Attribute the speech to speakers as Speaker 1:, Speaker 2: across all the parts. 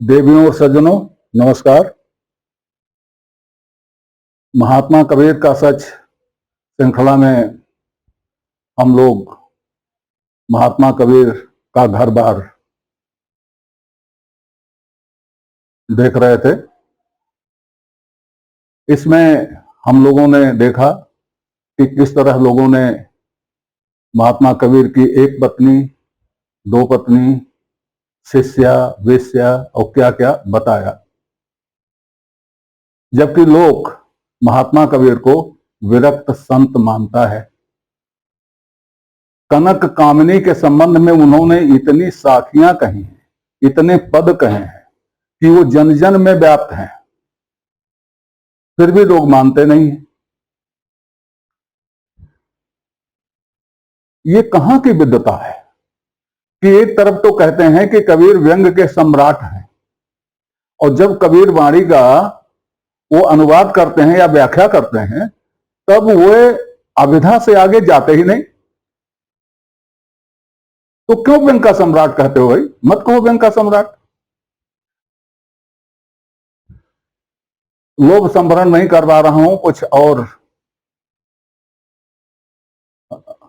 Speaker 1: देवियों और सज्जनों, नमस्कार। महात्मा कबीर का सच श्रृंखला में हम लोग महात्मा कबीर का घर बार देख रहे थे। इसमें हम लोगों ने देखा कि किस तरह लोगों ने महात्मा कबीर की एक पत्नी, दो पत्नी, शिष्या, वेश्या और क्या क्या बताया, जबकि लोग महात्मा कबीर को विरक्त संत मानता है। कनक कामिनी के संबंध में उन्होंने इतनी साखियां कही हैं, इतने पद कहे हैं कि वो जन जन में व्याप्त हैं, फिर भी लोग मानते नहीं हैं। ये कहां की विद्वता है कि एक तरफ तो कहते हैं कि कबीर व्यंग के सम्राट हैं, और जब कबीर वाणी का वो अनुवाद करते हैं या व्याख्या करते हैं तब वो अभिधा से आगे जाते ही नहीं। तो क्यों व्यंग का सम्राट कहते हो भाई? मत कहो व्यंग का सम्राट। लोभ संभरण नहीं करवा रहा हूं कुछ और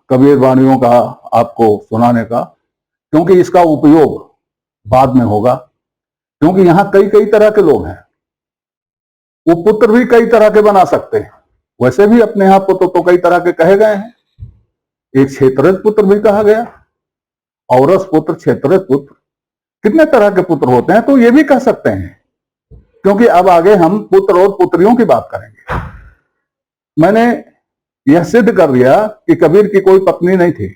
Speaker 1: कबीर वाणियों का आपको सुनाने का, क्योंकि इसका उपयोग बाद में होगा। क्योंकि यहां कई कई तरह के लोग हैं, वो पुत्र भी कई तरह के बना सकते हैं। वैसे भी अपने यहां पुत्र तो कई तरह के कहे गए हैं। एक क्षेत्रज पुत्र भी कहा गया, औरस पुत्र, क्षेत्रज पुत्र, कितने तरह के पुत्र होते हैं, तो ये भी कह सकते हैं। क्योंकि अब आगे हम पुत्र और पुत्रियों की बात करेंगे। मैंने यह सिद्ध कर दिया कि कबीर की कोई पत्नी नहीं थी,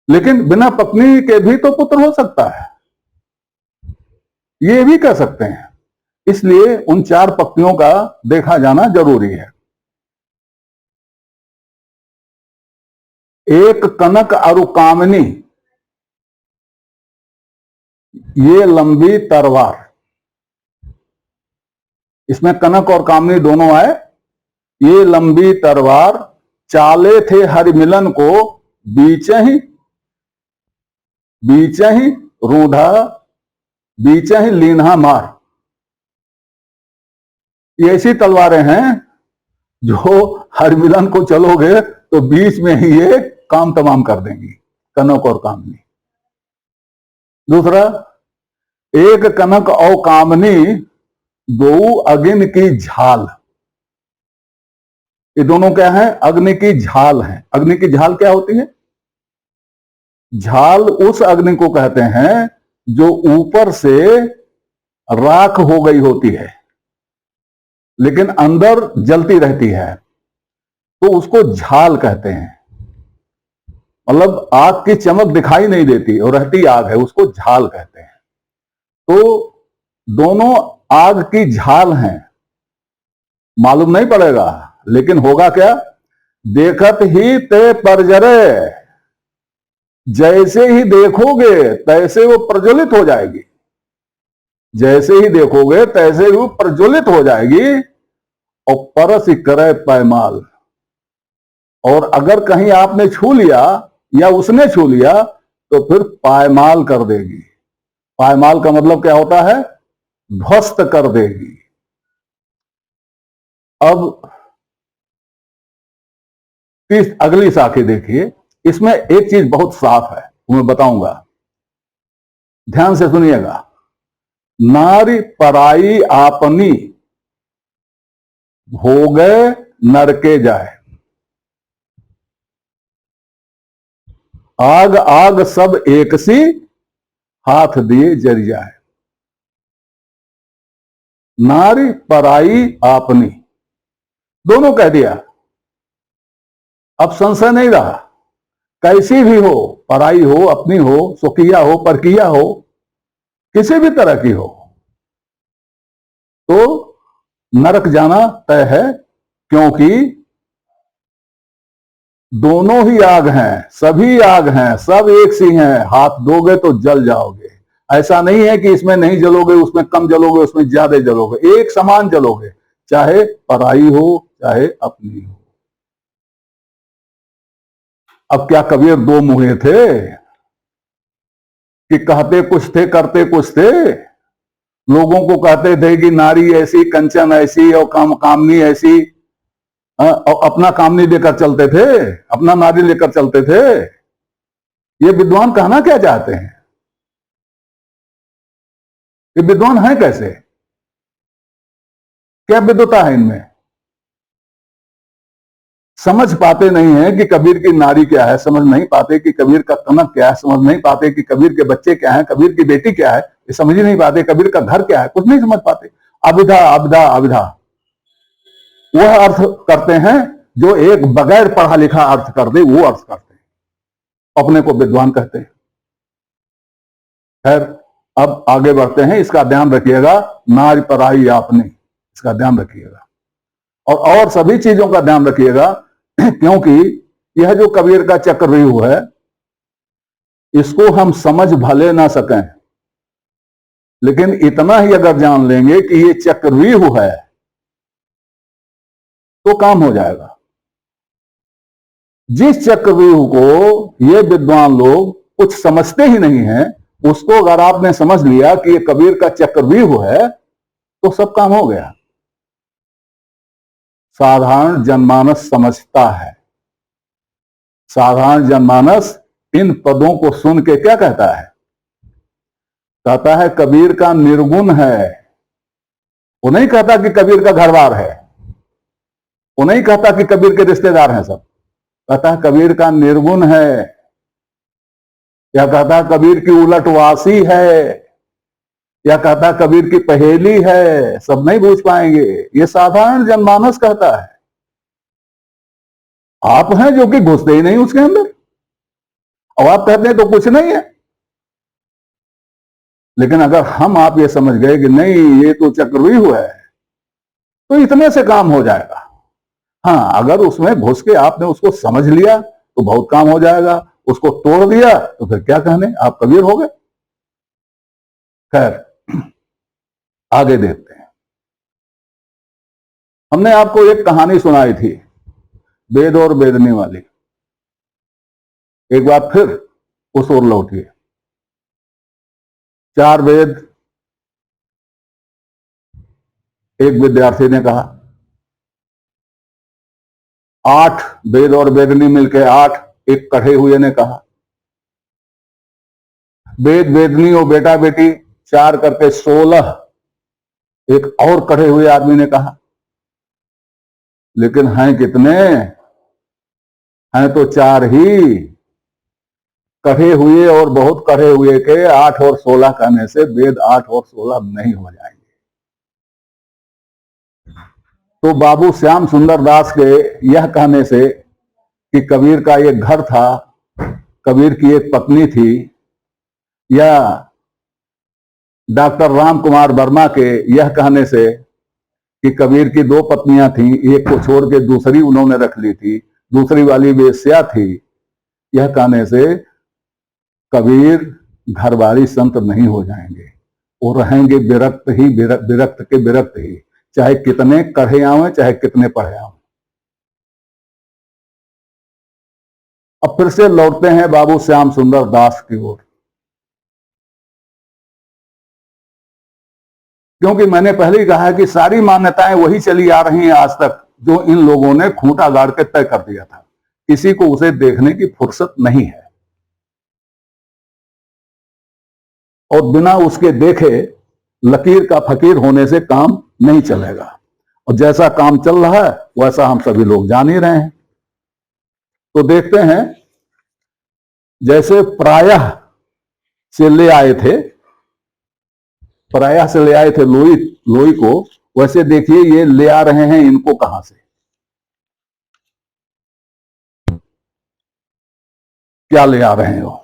Speaker 1: लेकिन बिना पत्नी के भी तो पुत्र हो सकता है, ये भी कह सकते हैं। इसलिए उन चार पत्नियों का देखा जाना जरूरी है। एक कनक अरु कामिनी, ये लंबी तलवार। इसमें कनक और कामिनी दोनों आए। ये लंबी तलवार चाले थे हरिमिलन को, बीचे ही रूढ़ा, बीचे ही लीन्हा मार। ये ऐसी तलवारें हैं जो हरिमिलन को चलोगे तो बीच में ही ये काम तमाम कर देंगी, कनक और कामनी। दूसरा, एक कनक और कामनी दो अग्नि की झाल। ये दोनों क्या है? अग्नि की झाल है। अग्नि की झाल क्या होती है? झाल उस अग्नि को कहते हैं जो ऊपर से राख हो गई होती है लेकिन अंदर जलती रहती है, तो उसको झाल कहते हैं। मतलब आग की चमक दिखाई नहीं देती और रहती आग है, उसको झाल कहते हैं। तो दोनों आग की झाल हैं, मालूम नहीं पड़ेगा, लेकिन होगा क्या? देखत ही ते परजरे, जैसे ही देखोगे तैसे वो प्रज्वलित हो जाएगी। जैसे ही देखोगे तैसे ही वो प्रज्वलित हो जाएगी। और परस करे पैमाल, और अगर कहीं आपने छू लिया या उसने छू लिया तो फिर पायमाल कर देगी। पायमाल का मतलब क्या होता है? ध्वस्त कर देगी। अब अगली साखी देखिए, इसमें एक चीज बहुत साफ है, मैं बताऊंगा, ध्यान से सुनिएगा। नारी पराई आपनी, भोगे नरके जाए। आग आग सब एक सी, हाथ दिए जल जाए। नारी पराई आपनी, दोनों कह दिया। अब संशय नहीं रहा, कैसी भी हो, पराई हो, अपनी हो, स्वकीया हो, परकीया हो, किसी भी तरह की हो, तो नरक जाना तय है। क्योंकि दोनों ही आग हैं, सभी आग हैं, सब एक सी हैं। हाथ दोगे तो जल जाओगे। ऐसा नहीं है कि इसमें नहीं जलोगे, उसमें कम जलोगे, उसमें ज्यादा जलोगे, एक समान जलोगे, चाहे पराई हो चाहे अपनी हो। अब क्या कबीर दो मुंहे थे कि कहते कुछ थे करते कुछ थे? लोगों को कहते थे कि नारी ऐसी, कंचन ऐसी और कामनी ऐसी, और अपना कामनी लेकर चलते थे, अपना नारी लेकर चलते थे। ये विद्वान कहना क्या चाहते हैं? ये विद्वान है कैसे? क्या विद्वता है इनमें? समझ पाते नहीं है कि कबीर की नारी क्या है, समझ नहीं पाते कि कबीर का कनक क्या है, समझ नहीं पाते कि कबीर के बच्चे क्या है, कबीर की बेटी क्या है, ये समझ ही नहीं पाते। कबीर का घर क्या है, कुछ नहीं समझ पाते। अविधा अविधा अविधा वह अर्थ करते हैं जो एक बगैर पढ़ा लिखा अर्थ कर दे, वो अर्थ करते हैं, अपने को विद्वान कहते हैं। खैर, अब आगे बढ़ते हैं। इसका ध्यान रखिएगा, नारी पराई आपने, इसका ध्यान रखिएगा, और सभी चीजों का ध्यान रखिएगा, क्योंकि यह जो कबीर का चक्रव्यूह है, इसको हम समझ भले ना सकें, लेकिन इतना ही अगर जान लेंगे कि ये चक्रव्यूह है तो काम हो जाएगा। जिस चक्रव्यूह को ये विद्वान लोग कुछ समझते ही नहीं है, उसको अगर आपने समझ लिया कि ये कबीर का चक्रव्यूह है, तो सब काम हो गया। साधारण जनमानस समझता है। साधारण जनमानस इन पदों को सुन के क्या कहता है? कहता है कबीर का निर्गुण है। वो नहीं कहता कि कबीर का घरबार है, वो नहीं कहता कि कबीर के रिश्तेदार हैं सब, कहता है कबीर का निर्गुण है, या कहता है कबीर की उलटवासी है, या कहता है कबीर की पहेली है। सब नहीं बूझ पाएंगे, ये साधारण जनमानस कहता है। आप हैं जो कि घुसते ही नहीं उसके अंदर, और आप कहते हैं तो कुछ नहीं है। लेकिन अगर हम आप ये समझ गए कि नहीं ये तो चक्रव्यूह है, तो इतने से काम हो जाएगा। हाँ, अगर उसमें घुस के आपने उसको समझ लिया तो बहुत काम हो जाएगा। उसको तोड़ दिया तो फिर क्या कहने, आप कबीर हो गए। खैर, आगे देखते हैं। हमने आपको एक कहानी सुनाई थी, वेद और वेदनी वाली। एक बार फिर उस ओर लौटिए। 4 वेद, एक विद्यार्थी ने कहा। 8 वेद और वेदनी मिलकर 8, एक कढ़े हुए ने कहा। वेद वेदनी और बेटा बेटी 4 करके 16, एक और कढ़े हुए आदमी ने कहा। लेकिन हैं कितने? हैं तो 4 ही। कढ़े हुए और बहुत कढ़े हुए के 8 और 16 कहने से वेद 8 और 16 नहीं हो जाएंगे। तो बाबू श्याम सुंदर दास के यह कहने से कि कबीर का एक घर था, कबीर की एक पत्नी थी, या डॉक्टर राम कुमार वर्मा के यह कहने से कि कबीर की 2 पत्नियां थीं, एक को छोड़ के दूसरी उन्होंने रख ली थी, दूसरी वाली वेश्या थी, यह कहने से कबीर घरवारी संत नहीं हो जाएंगे। वो रहेंगे विरक्त ही, विरक्त के विरक्त ही, चाहे कितने कढ़े आवे, चाहे कितने पढ़े आवे। अब फिर से लौटते हैं बाबू श्याम सुंदर दास की ओर, क्योंकि मैंने पहले ही कहा है कि सारी मान्यताएं वही चली आ रही हैं आज तक जो इन लोगों ने खूंटा गाड़ के तय कर दिया था। किसी को उसे देखने की फुर्सत नहीं है, और बिना उसके देखे लकीर का फकीर होने से काम नहीं चलेगा। और जैसा काम चल रहा है वैसा हम सभी लोग जान ही रहे हैं। तो देखते हैं, जैसे प्रायः से ले आए थे, प्रायः से ले आए थे लोई को, वैसे देखिए ये ले आ रहे हैं इनको कहां से, क्या ले आ रहे हो।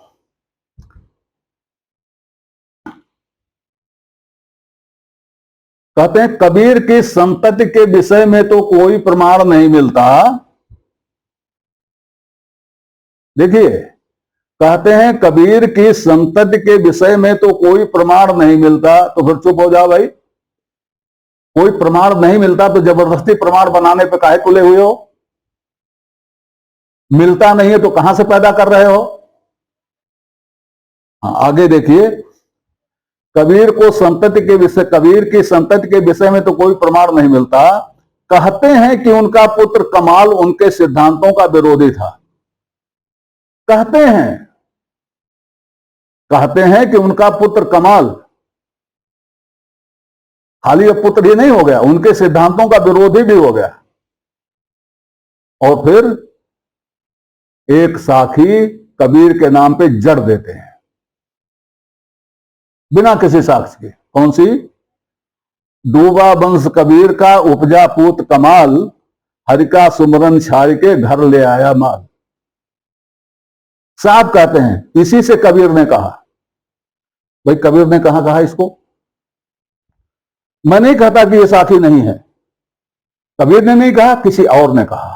Speaker 1: कहते हैं कबीर की संतति के विषय में तो कोई प्रमाण नहीं मिलता। देखिए, कहते हैं कबीर की संतति के विषय में तो कोई प्रमाण नहीं मिलता, तो फिर चुप हो जाओ भाई। कोई प्रमाण नहीं मिलता तो जबरदस्ती प्रमाण बनाने पे काहे तुले हुए हो? मिलता नहीं है तो कहां से पैदा कर रहे हो? हाँ, आगे देखिए। कबीर को संतति के विषय, कबीर की संतति के विषय में तो कोई प्रमाण नहीं मिलता। कहते हैं कि उनका पुत्र कमाल उनके सिद्धांतों का विरोधी था। कहते हैं कि उनका पुत्र कमाल, खाली अब पुत्र ही नहीं हो गया, उनके सिद्धांतों का विरोधी भी हो गया। और फिर एक साखी कबीर के नाम पे जड़ देते हैं बिना किसी साक्ष्य के। कौन सी? डूबा वंश कबीर का, उपजा पूत कमाल, हरि का सुमरन छाड़ के घर ले आया माल। साहब कहते हैं, इसी से कबीर ने कहा। भाई कबीर ने कहा इसको? मैं नहीं कहता कि ये साखी नहीं है। कबीर ने नहीं कहा, किसी और ने कहा।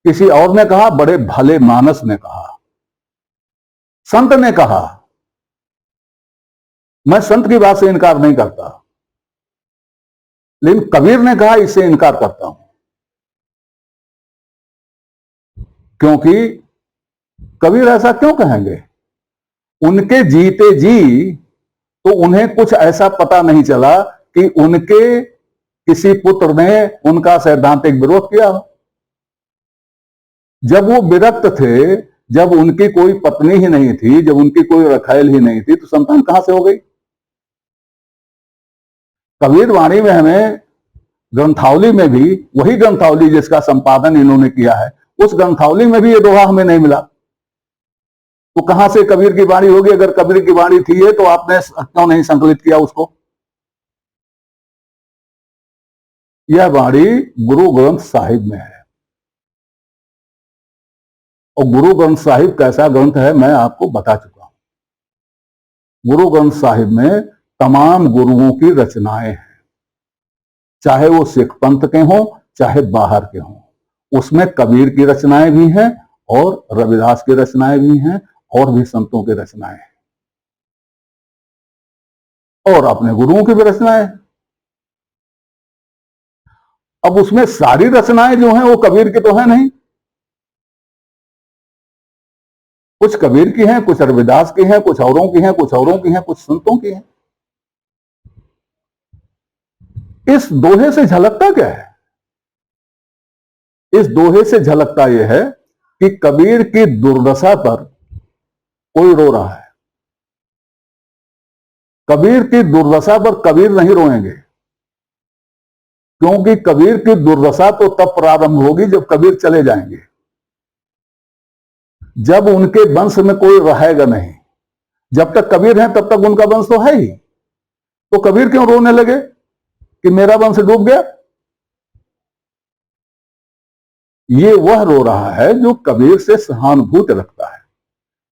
Speaker 1: किसी और ने कहा, बड़े भले मानस ने कहा, संत ने कहा। मैं संत की बात से इनकार नहीं करता, लेकिन कबीर ने कहा, इससे इनकार करता हूं। क्योंकि कबीर ऐसा क्यों कहेंगे? उनके जीते जी तो उन्हें कुछ ऐसा पता नहीं चला कि उनके किसी पुत्र ने उनका सैद्धांतिक विरोध किया। जब वो विरक्त थे, जब उनकी कोई पत्नी ही नहीं थी, जब उनकी कोई रखैल ही नहीं थी, तो संतान कहां से हो गई? कबीर वाणी में हमें ग्रंथावली में भी, वही ग्रंथावली जिसका संपादन इन्होंने किया है, उस ग्रंथावली में भी ये दोहा हमें नहीं मिला। तो कहां से कबीर की वाणी होगी? अगर कबीर की वाणी थी है तो आपने क्यों नहीं संकलित किया उसको? यह वाणी गुरु ग्रंथ साहिब में है। और गुरु ग्रंथ साहिब कैसा ग्रंथ है मैं आपको बता चुका हूं। गुरु ग्रंथ साहिब में तमाम गुरुओं की रचनाएं हैं, चाहे वो सिख पंथ के हों चाहे बाहर के हों। उसमें कबीर की रचनाएं भी हैं और रविदास की रचनाएं भी हैं और भी संतों की रचनाएं हैं और अपने गुरुओं की भी रचनाएं। अब उसमें सारी रचनाएं जो हैं वो कबीर की तो है नहीं। कुछ कबीर की हैं, कुछ रविदास की हैं, कुछ औरों की हैं, कुछ औरों की हैं, कुछ संतों की हैं। इस दोहे से झलकता क्या है? इस दोहे से झलकता यह है कि कबीर की दुर्दशा पर कोई रो रहा है। कबीर की दुर्दशा पर कबीर नहीं रोएंगे, क्योंकि कबीर की दुर्दशा तो तब प्रारंभ होगी जब कबीर चले जाएंगे, जब उनके वंश में कोई रहेगा नहीं। जब तक कबीर है तब तक उनका वंश तो है ही। तो कबीर क्यों रोने लगे कि मेरा वंश डूब गया? ये वह रो रहा है जो कबीर से सहानुभूति रखता है,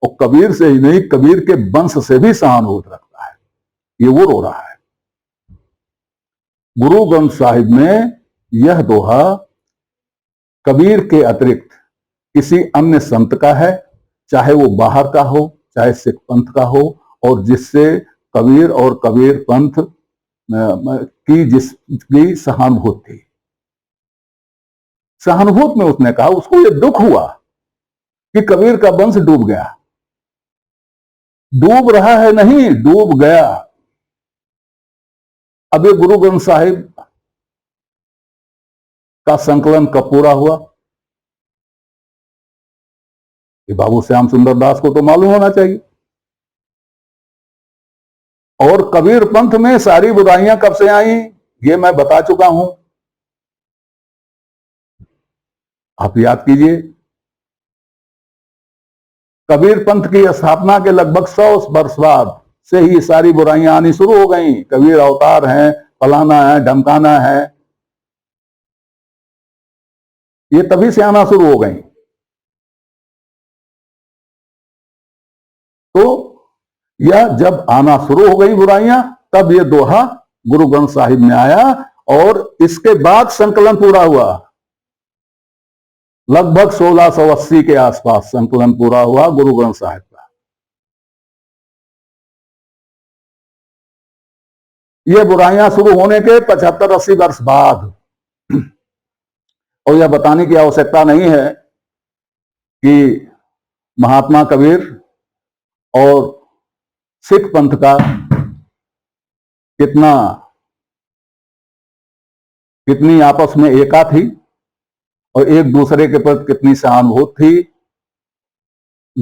Speaker 1: और कबीर से ही नहीं, कबीर के वंश से भी सहानुभूति रखता है। ये वो रो रहा है। गुरु ग्रंथ साहिब में यह दोहा कबीर के अतिरिक्त किसी अन्य संत का है, चाहे वो बाहर का हो चाहे सिख पंथ का हो, और जिससे कबीर और कबीर पंथ की जिसकी सहानुभूति थी। सहानुभूति में उसने कहा, उसको ये दुख हुआ कि कबीर का वंश डूब गया। डूब रहा है नहीं, डूब गया। अब ये गुरु ग्रंथ साहिब का संकलन कब पूरा हुआ? ये बाबू श्याम सुंदर दास को तो मालूम होना चाहिए। और कबीर पंथ में सारी बुराइयां कब से आई, ये मैं बता चुका हूं। आप याद कीजिए, कबीर पंथ की स्थापना के लगभग 100 वर्ष बाद से ही सारी बुराइयां आनी शुरू हो गई। कबीर अवतार हैं, फलाना है, ढमकाना है, ये तभी से आना शुरू हो गई। तो यह जब आना शुरू हो गई बुराइयां, तब यह दोहा गुरु ग्रंथ साहिब में आया, और इसके बाद संकलन पूरा हुआ। लगभग 1680 के आसपास संकलन पूरा हुआ गुरु ग्रंथ साहिब का। ये बुराइयां शुरू होने के 75-80 वर्ष बाद, और यह बताने की आवश्यकता नहीं है कि महात्मा कबीर और सिख पंथ का कितनी आपस में एका थी और एक दूसरे के प्रति कितनी सहानुभूति थी।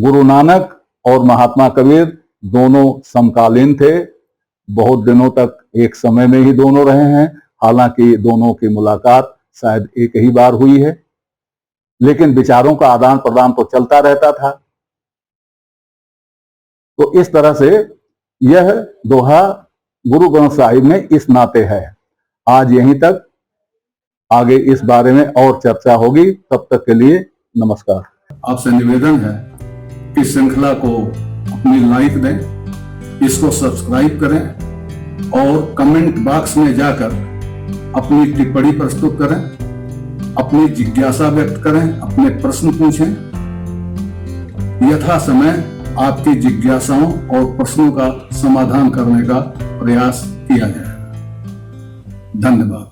Speaker 1: गुरु नानक और महात्मा कबीर दोनों समकालीन थे, बहुत दिनों तक एक समय में ही दोनों रहे हैं। हालांकि दोनों की मुलाकात शायद एक ही बार हुई है, लेकिन विचारों का आदान प्रदान तो चलता रहता था। तो इस तरह से यह दोहा गुरु ग्रंथ साहिब में इस नाते है। आज यहीं तक, आगे इस बारे में और चर्चा होगी। तब तक के लिए नमस्कार। आपसे निवेदन है कि श्रृंखला को अपनी लाइक दें, इसको सब्सक्राइब करें और कमेंट बॉक्स में जाकर अपनी टिप्पणी प्रस्तुत करें, अपनी जिज्ञासा व्यक्त करें, अपने प्रश्न पूछें। यथा समय आपकी जिज्ञासाओं और प्रश्नों का समाधान करने का प्रयास किया जाएगा। धन्यवाद।